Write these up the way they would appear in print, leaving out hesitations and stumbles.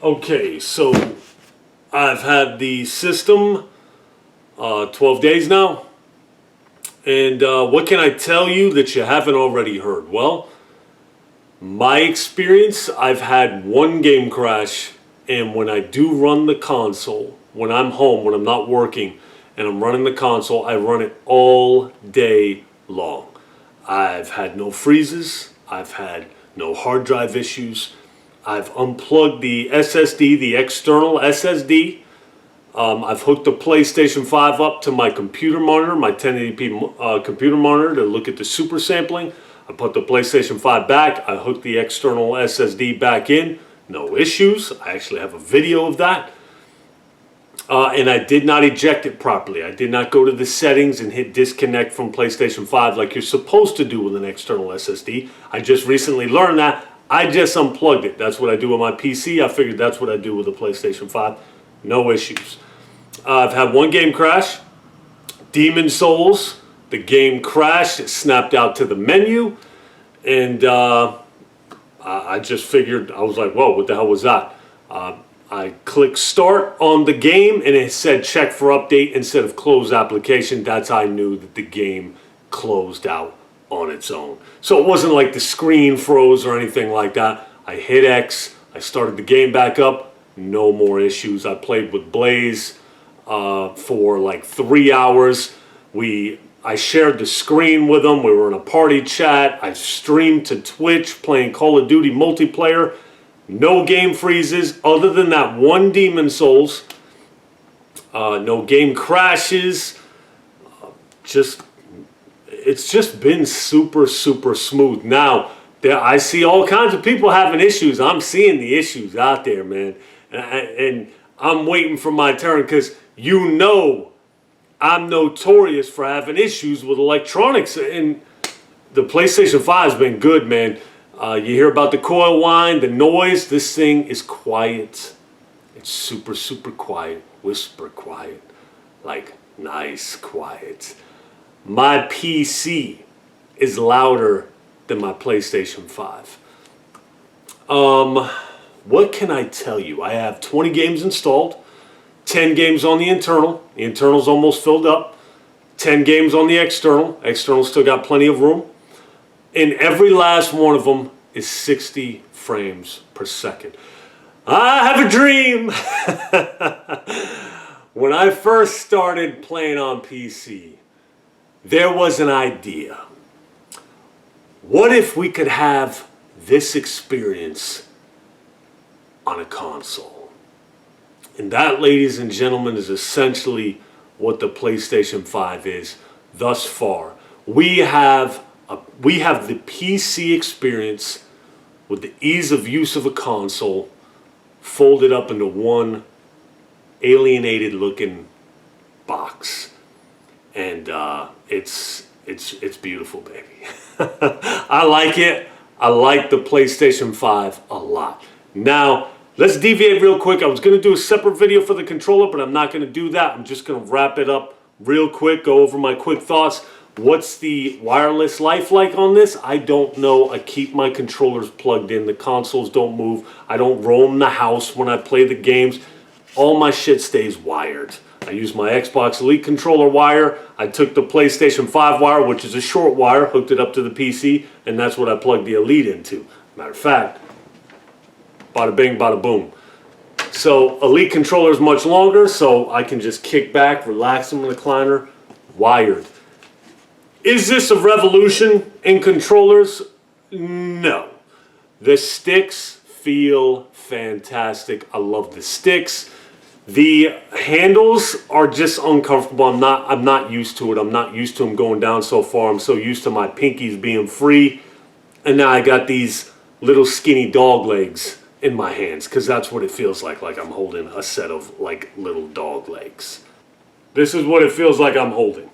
Okay, so I've had the system 12 days now. And what can I tell you that you haven't already heard? Well, my experience, I've had one game crash. And when I do run the console, when I'm home, when I'm not working, and I'm running the console, I run it all day long. I've had no freezes. I've had no hard drive issues. I've unplugged the SSD, the external SSD. I've hooked the PlayStation 5 up to my computer monitor, my 1080p computer monitor to look at the super sampling. I put the PlayStation 5 back. I hooked the external SSD back in. No issues. I actually have a video of that. And I did not eject it properly. I did not go to the settings and hit disconnect from PlayStation 5 like you're supposed to do with an external SSD. I just recently learned that. I just unplugged it. That's what I do with my PC. I figured that's what I do with the PlayStation 5. No issues. I've had one game crash. Demon Souls. The game crashed. It snapped out to the menu. And I just figured, I was like, whoa, what the hell was that? I clicked start on the game and it said check for update instead of close application. That's how I knew that the game closed out on its own. So it wasn't like the screen froze or anything like that. I hit X, I started the game back up, no more issues. I played with Blaze for like 3 hours. I shared the screen with him. We were in a party chat. I streamed to Twitch playing Call of Duty multiplayer. No game freezes other than that one Demon Souls. No game crashes. It's just been super, super smooth. Now, I see all kinds of people having issues. I'm seeing the issues out there, man. And I'm waiting for my turn because you know I'm notorious for having issues with electronics. And the PlayStation 5 has been good, man. You hear about the coil whine, the noise. This thing is quiet. It's super, super quiet. Whisper quiet. Like nice quiet. My PC is louder than my PlayStation 5. What can I tell you? I have 20 games installed. 10 games on the internal. The internal's almost filled up. 10 games on the external. External still got plenty of room. And every last one of them is 60 frames per second. I have a dream. When I first started playing on PC, there was an idea. What if we could have this experience on a console? And that, ladies and gentlemen, is essentially what the PlayStation 5 is thus far. We have the PC experience with the ease of use of a console folded up into one alienated looking box. And it's beautiful, baby. I like it. I like the PlayStation 5 a lot. Now, let's deviate real quick. I was going to do a separate video for the controller, but I'm not going to do that. I'm just going to wrap it up real quick, go over my quick thoughts. What's the wireless life like on this? I don't know. I keep my controllers plugged in. The consoles don't move. I don't roam the house when I play the games. All my shit stays wired. I use my Xbox Elite controller wire. I took the PlayStation 5 wire, which is a short wire, hooked it up to the PC, and that's what I plugged the Elite into. Matter of fact, bada bing, bada boom. So Elite controller is much longer, so I can just kick back, relax in the recliner, wired. Is this a revolution in controllers? No. The sticks feel fantastic. I love the sticks. The handles are just uncomfortable. I'm not used to it. I'm not used to them going down so far. I'm so used to my pinkies being free. And now I got these little skinny dog legs in my hands because that's what it feels like I'm holding a set of like little dog legs. This is what it feels like I'm holding.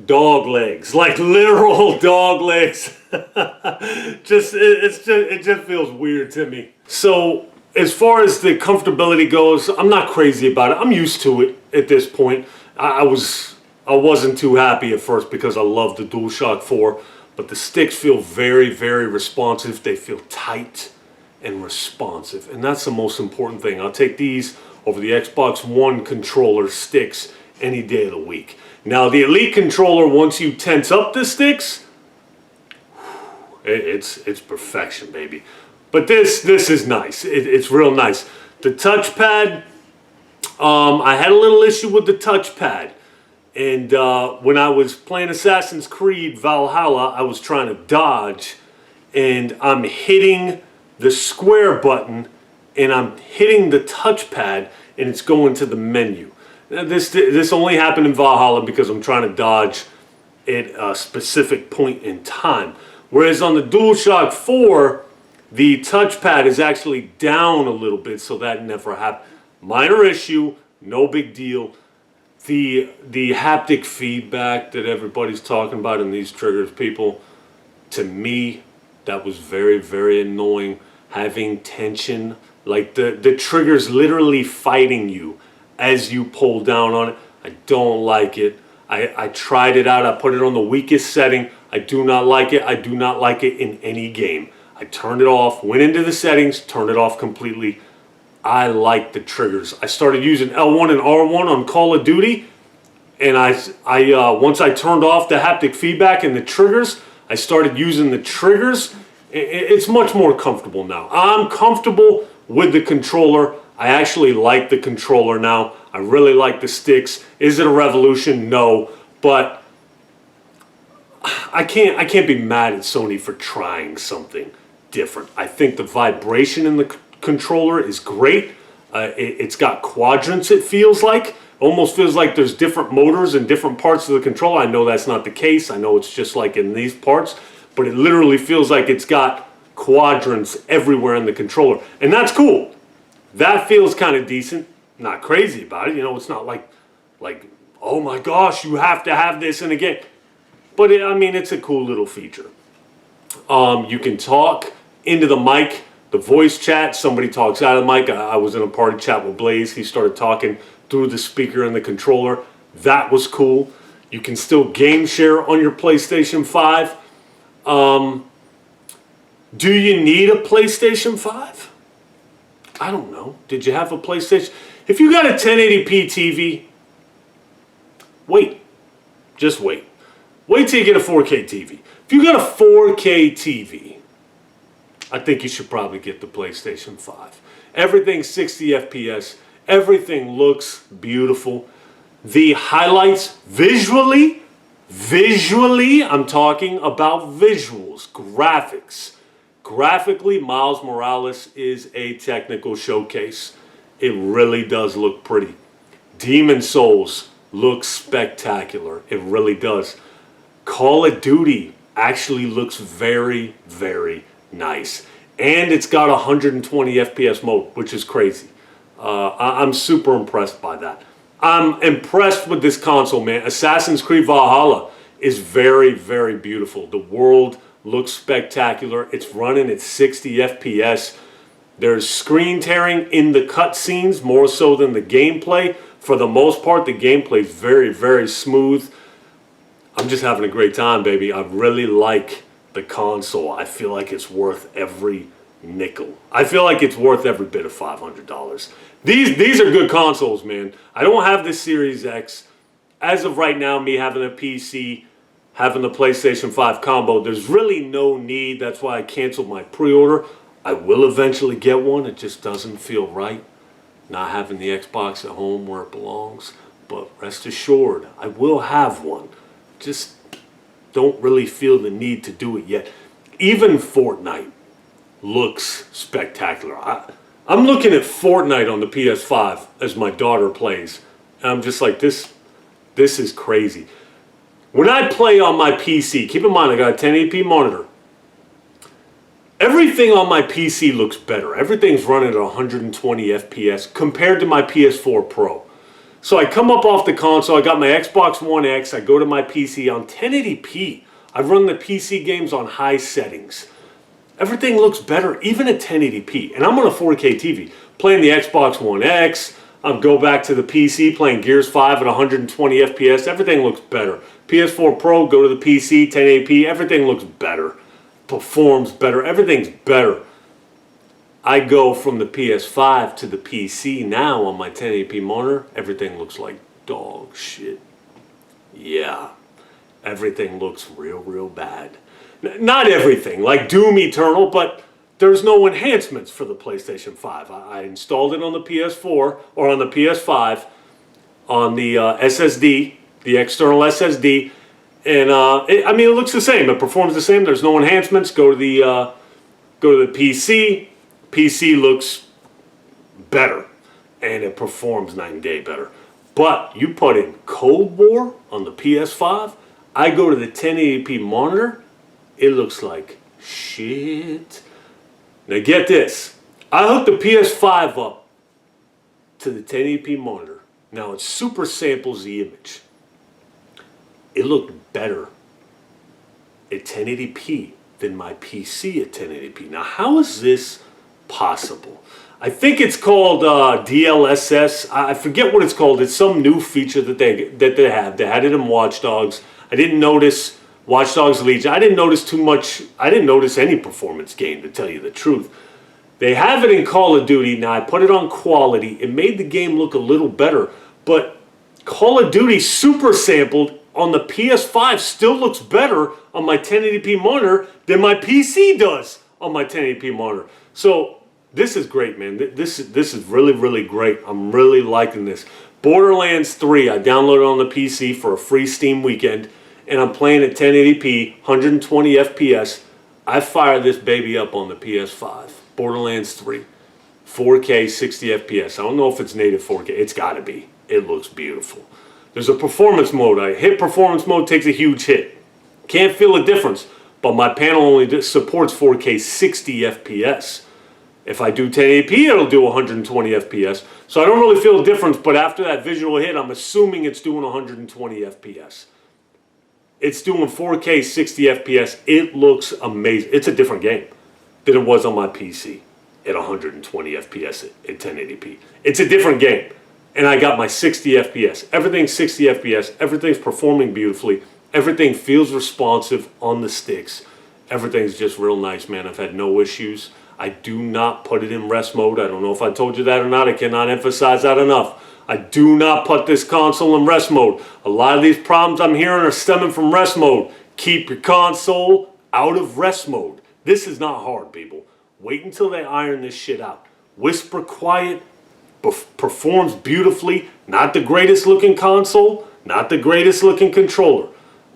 Dog legs, like literal dog legs. It just feels weird to me. So as far as the comfortability goes, I'm not crazy about it. I'm used to it at this point. I wasn't too happy at first because I love the DualShock 4, but the sticks feel very, very responsive. They feel tight. and responsive. And that's the most important thing. I'll take these over the Xbox One controller sticks any day of the week. Now, the Elite controller, once you tense up the sticks, it's perfection, baby. But this is nice. It's real nice. The touchpad, I had a little issue with the touchpad. And when I was playing Assassin's Creed Valhalla, I was trying to dodge. And I'm hitting the square button. And I'm hitting the touchpad. And it's going to the menu. Now, this only happened in Valhalla because I'm trying to dodge at a specific point in time. Whereas on the DualShock 4, the touchpad is actually down a little bit, so that never happened. Minor issue, no big deal. The haptic feedback that everybody's talking about in these triggers, people, to me, that was very, very annoying. Having tension, like the trigger's literally fighting you as you pull down on it. I don't like it. I tried it out. I put it on the weakest setting. I do not like it. I do not like it in any game. I turned it off, went into the settings, turned it off completely. I like the triggers. I started using L1 and R1 on Call of Duty, and once I turned off the haptic feedback and the triggers, I started using the triggers. It's much more comfortable now. I'm comfortable with the controller. I actually like the controller now. I really like the sticks. Is it a revolution? No, but I can't be mad at Sony for trying something different. I think the vibration in the controller is great. It's got quadrants, it feels like. Almost feels like there's different motors in different parts of the controller. I know that's not the case. I know it's just like in these parts, but it literally feels like it's got quadrants everywhere in the controller. And that's cool. That feels kind of decent. Not crazy about it. You know, it's not like, oh my gosh, you have to have this in a game. But I mean, it's a cool little feature. You can talk into the mic, the voice chat. Somebody talks out of the mic. I was in a party chat with Blaze. He started talking through the speaker in the controller. That was cool. You can still game share on your PlayStation 5. Do you need a PlayStation 5? I don't know. Did you have a PlayStation? If you got a 1080p TV, wait. Just wait. Wait till you get a 4K TV. If you got a 4K TV, I think you should probably get the PlayStation 5. Everything's 60 FPS. Everything looks beautiful. The highlights visually, I'm talking about visuals, graphics. Graphically, Miles Morales is a technical showcase. It really does look pretty. Demon Souls looks spectacular. It really does. Call of Duty actually looks very, very nice. And it's got 120 FPS mode, which is crazy. I'm super impressed by that. I'm impressed with this console, man. Assassin's Creed Valhalla is very, very beautiful. The world looks spectacular. It's running at 60 FPS. There's screen tearing in the cutscenes more so than the gameplay. For the most part, the gameplay is very, very smooth. I'm just having a great time, baby. I really like the console. I feel like it's worth every nickel. I feel like it's worth every bit of $500. These are good consoles, man. I don't have the Series X. As of right now, me having a PC, having the PlayStation 5 combo, there's really no need. That's why I canceled my pre-order. I will eventually get one. It just doesn't feel right not having the Xbox at home where it belongs. But rest assured, I will have one. Just don't really feel the need to do it yet. Even Fortnite looks spectacular. I'm looking at Fortnite on the PS5 as my daughter plays. And I'm just like, this is crazy. When I play on my PC, keep in mind I got a 1080p monitor. Everything on my PC looks better. Everything's running at 120 FPS compared to my PS4 Pro. So I come up off the console, I got my Xbox One X, I go to my PC on 1080p. I run the PC games on high settings. Everything looks better, even at 1080p. And I'm on a 4K TV, playing the Xbox One X. Go back to the PC, playing Gears 5 at 120 FPS. Everything looks better. PS4 Pro, go to the PC, 1080p. Everything looks better. Performs better. Everything's better. I go from the PS5 to the PC now on my 1080p monitor. Everything looks like dog shit. Yeah, everything looks real bad. Not everything, like Doom Eternal, but there's no enhancements for the PlayStation 5. I installed it on the PS4 or on the PS5 on the SSD, the external SSD, and I mean it looks the same. It performs the same. There's no enhancements. Go to the PC. PC looks better, and it performs night and day better. But you put in Cold War on the PS5. I go to the 1080p monitor. It looks like shit. Now get this. I hooked the PS5 up to the 1080p monitor. Now it super samples the image. It looked better at 1080p than my PC at 1080p. Now how is this possible? I think it's called DLSS. I forget what it's called. It's some new feature that they have. They had it in Watch Dogs. I didn't notice Watch Dogs Legion. I didn't notice too much. I didn't notice any performance gain, to tell you the truth. They have it in Call of Duty. Now, I put it on quality. It made the game look a little better. But Call of Duty super sampled on the PS5 still looks better on my 1080p monitor than my PC does on my 1080p monitor. So this is great, man. This is really great. I'm really liking this. Borderlands 3, I downloaded on the PC for a free Steam weekend, and I'm playing at 1080p, 120 FPS. I fire this baby up on the PS5. Borderlands 3, 4K, 60 FPS. I don't know if it's native 4K. It's got to be. It looks beautiful. There's a performance mode. I hit performance mode, takes a huge hit. Can't feel a difference, but my panel only supports 4K 60 FPS. If I do 1080p, it'll do 120 FPS. So I don't really feel a difference, but after that visual hit, I'm assuming it's doing 120 FPS. It's doing 4K 60 FPS. It looks amazing. It's a different game than it was on my PC at 120 FPS at 1080p. It's a different game. And I got my 60 FPS. Everything's 60 FPS. Everything's performing beautifully. Everything feels responsive on the sticks. Everything's just real nice, man. I've had no issues. I do not put it in rest mode. I don't know if I told you that or not. I cannot emphasize that enough. I do not put this console in rest mode. A lot of these problems I'm hearing are stemming from rest mode. Keep your console out of rest mode. This is not hard, people. Wait until they iron this shit out. Whisper quiet. Performs beautifully. Not the greatest looking console. Not the greatest looking controller.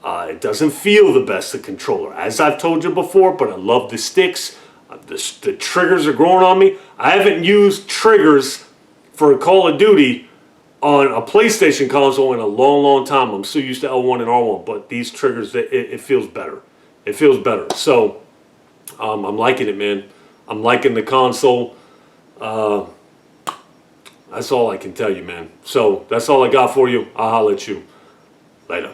It doesn't feel the best of controller, as I've told you before, but I love the sticks. The triggers are growing on me. I haven't used triggers for a Call of Duty on a PlayStation console in a long time. I'm so used to L1 and R1, but these triggers, it feels better. It feels better. So I'm liking it, man. I'm liking the console. That's all I can tell you, man. So that's all I got for you. I'll holler at you later.